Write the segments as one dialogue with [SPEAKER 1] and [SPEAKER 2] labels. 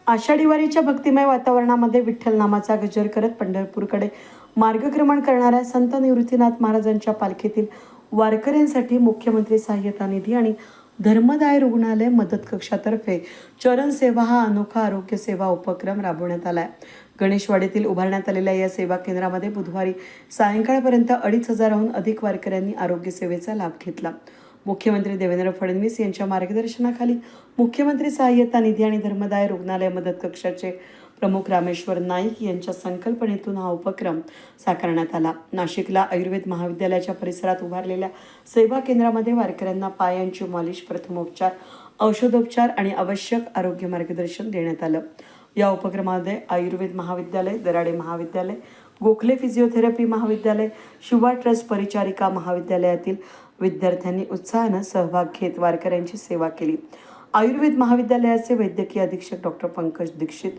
[SPEAKER 1] आषाढी वारीच्या भक्तिमय वातावरणामध्ये विठ्ठल नामाचा गजर करत पंढरपूरकडे मार्गक्रमण करणाऱ्या संत निवृत्तीनाथ महाराजांच्या पालखीतील वारकऱ्यांसाठी मुख्यमंत्री सहाय्यता निधी आणि धर्मदाय रुग्णालय मदत कक्षातर्फे चरण सेवा हा अनोखा आरोग्य सेवा उपक्रम राबवण्यात आला आहे। गणेशवाडीतील उभारण्यात आलेल्या या सेवा केंद्रामध्ये बुधवारी सायंकाळपर्यंत 2,500हून अधिक वारकऱ्यांनी आरोग्य सेवेचा लाभ घेतला। मुख्यमंत्री देवेंद्र फडणवीस यांच्या मार्गदर्शनाखाली मुख्यमंत्री सहाय्यता निधी आणि धर्मदाय रुग्णालय मदत कक्षाचे प्रमुख रामेश्वर नाईक यांच्या संकल्पनेतून हा उपक्रम साकारण्यात आला। नाशिकला आयुर्वेद महाविद्यालयाच्या परिसरात उभारलेल्या सेवा केंद्रामध्ये वारकऱ्यांना पायांची मालिश, प्रथमोपचार, औषधोपचार आणि आवश्यक आरोग्य मार्गदर्शन देण्यात आलं। या उपक्रमामध्ये आयुर्वेद महाविद्यालय, दराडे महाविद्यालय, गोखले फिजिओथेरपी महाविद्यालय, शिवा ट्रस्ट परिचारिका महाविद्यालयातील विद्यार्थ्यांनी उत्साहानं सहभाग घेत वारकऱ्यांची सेवा केली। आयुर्वेद महाविद्यालयाचे वैद्यकीय अधीक्षक डॉक्टर पंकज दीक्षित,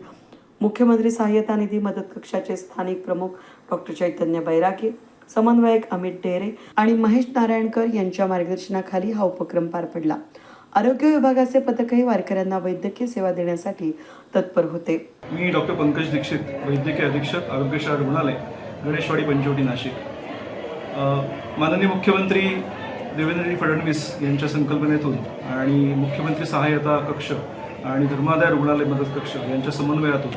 [SPEAKER 1] मुख्यमंत्री सहाय्यता निधी मदत कक्षाचे स्थानिक प्रमुख डॉक्टर चैतन्य बैरागी, समन्वयक अमित डेरे आणि महेश नारायणकर यांच्या मार्गदर्शनाखाली हा उपक्रम पार पडला। आरोग्य विभागाचे पथकही वारकऱ्यांना वैद्यकीय सेवा देण्यासाठी तत्पर होते।
[SPEAKER 2] मी डॉक्टर पंकज दीक्षित, वैद्यकीय अधीक्षक, आरोग्यशाळा रुग्णालय, गणेशवाडी, पंचवटी, नाशिक। माननीय मुख्यमंत्री देवेंद्र फडणवीस यांच्या संकल्पनेतून आणि मुख्यमंत्री सहाय्यता कक्ष आणि धर्मादाय रुग्णालय मदत कक्ष यांच्या समन्वयातून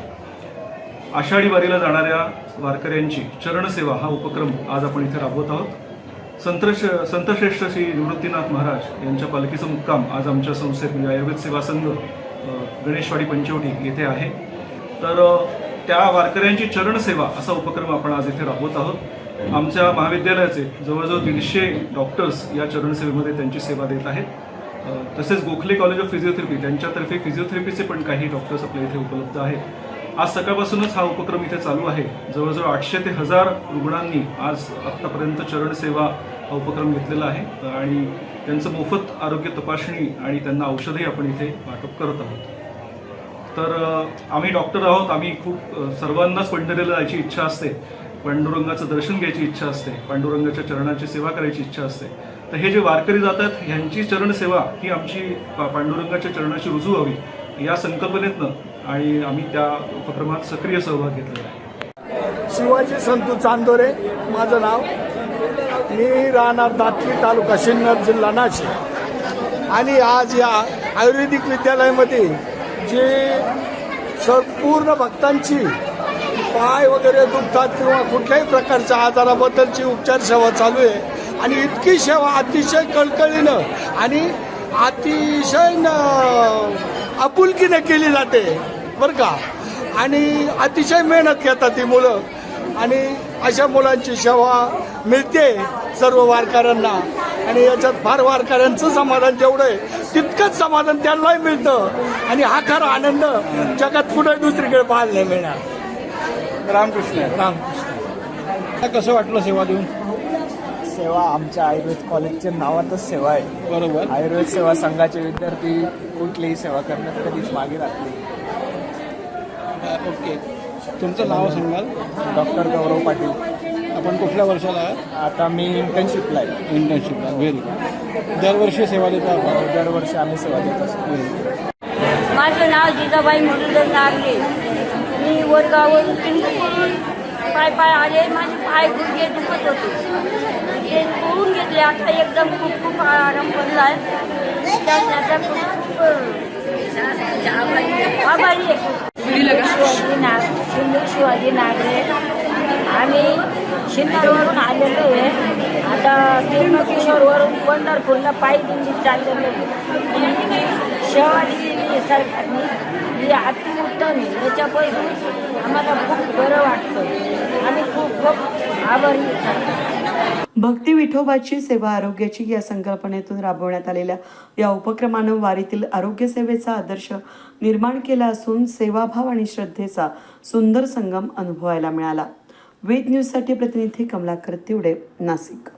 [SPEAKER 2] आषाढी वारीला जाणाऱ्या वारकऱ्यांची चरणसेवा हा उपक्रम आज आपण इथे राबवत आहोत। संतश्रेष्ठ श्री निवृत्तीनाथ महाराज यांच्या पालखीचा मुक्काम आज आमच्या संस्थेत म्हणजे आयुर्वेद सेवा संघ गणेशवाडी, पंचवटी येथे आहे। तर त्या वारकऱ्यांची चरणसेवा असा उपक्रम आपण आज इथे राबवत आहोत। आमच्या महाविद्यालयाचे जवळजवळ 150 डॉक्टर्स या चरणसेवेमध्ये त्यांची सेवा देत आहेत। तसेच गोखले कॉलेज ऑफ फिजिओथेरपी त्यांच्यातर्फे फिजिओथेरपीचे पण काही डॉक्टर्स आपल्या इथे उपलब्ध आहेत। आज सकाळपासूनच हा उपक्रम इथे चालू आहे। जवळजवळ 800 ते 1000 रुग्णांनी आज आत्तापर्यंत चरणसेवा हा उपक्रम घेतलेला आहे आणि त्यांचं मोफत आरोग्य तपासणी आणि त्यांना औषधही आपण इथे वाटप करत आहोत। तर आम्ही डॉक्टर आहोत, आम्ही खूप सर्वांनाच पंढरीला जायची इच्छा असते, पांडुरंगाचं दर्शन घ्यायची इच्छा असते, पांडुरंगाच्या चरणाची सेवा करायची इच्छा असते। तर हे जे वारकरी जातात ह्यांची चरणसेवा ही आमची पांडुरंगाच्या चरणाशी रुजू व्हावी या संकल्पनेतनं आणि आम्ही त्या उपक्रमात सक्रिय सहभाग घेतलेला आहे।
[SPEAKER 3] शिवाजी संतू चांदोरे माझं नाव, मी राहणार दातली, तालुका सिन्नर, जिल्हा नाशिक। आणि आज या आयुर्वेदिक विद्यालयामध्ये जे संपूर्ण भक्तांची पाय वगैरे दुखतात किंवा कुठल्याही प्रकारच्या आजाराबद्दलची उपचार सेवा चालू आहे आणि इतकी सेवा अतिशय कळकळीनं आणि अतिशय आपुलकीने केली जाते बरं का। आणि अतिशय मेहनत घेतात ती मुलं आणि अशा मुलांची सेवा मिळते सर्व वारकऱ्यांना आणि याच्यात फार वारकऱ्यांचं समाधान जेवढं आहे तितकंच समाधान त्यांनाही मिळतं आणि हा खरा आनंद जगात कुठे दुसरीकडे पाहायला नाही मिळणार।
[SPEAKER 4] रामकृष्ण, कसं वाटलं सेवा देऊन?
[SPEAKER 5] सेवा आमच्या आयुर्वेद कॉलेजच्या नावातच सेवा आहे।
[SPEAKER 4] बरोबर,
[SPEAKER 5] आयुर्वेद सेवा संघाचे विद्यार्थी कुठलीही सेवा करण्यात कधीच मागे राहत नाही।
[SPEAKER 4] ओके, तुमचं नाव सांगाल?
[SPEAKER 5] डॉक्टर गौरव पाटील।
[SPEAKER 4] आपण कुठल्या वर्षाला आहात?
[SPEAKER 5] आता मी इंटर्नशिपला आहे।
[SPEAKER 4] इंटर्नशिपला, व्हेरी गुड। दरवर्षी सेवा देतो आपण?
[SPEAKER 5] दरवर्षी आम्ही सेवा देत असतो।
[SPEAKER 6] माझं नाव जिजाबाई मुरलीधर नागरे। मी वडगाववरून पिंपळून पाय आले, माझे पाय गुडघे दुखत होते, ते करून घेतले, आता एकदम खूप आराम पडला आहे। त्याचा खूप आभारी आहे। शिवाजी नागरे, आम्ही शिन्नरवरून आलेलो आहे। आता त्र्यंबकेश्वरवरून पंढरपूरला पायी दिंडी चाललेलो आहे। सेवा दिली सरकारने, ही अतिउत्तम आहे। याच्यापासून आम्हाला खूप बरं वाटतं आणि खूप आभारी आहे।
[SPEAKER 1] भक्ती विठोबाची सेवा आरोग्याची या संकल्पनेतून राबवण्यात आलेल्या या उपक्रमानं वारीतील आरोग्य सेवेचा आदर्श निर्माण केला असून सेवाभाव आणि श्रद्धेचा सुंदर संगम अनुभवायला मिळाला। वेद न्यूजसाठी प्रतिनिधी कमलाकर तिवडे, नाशिक।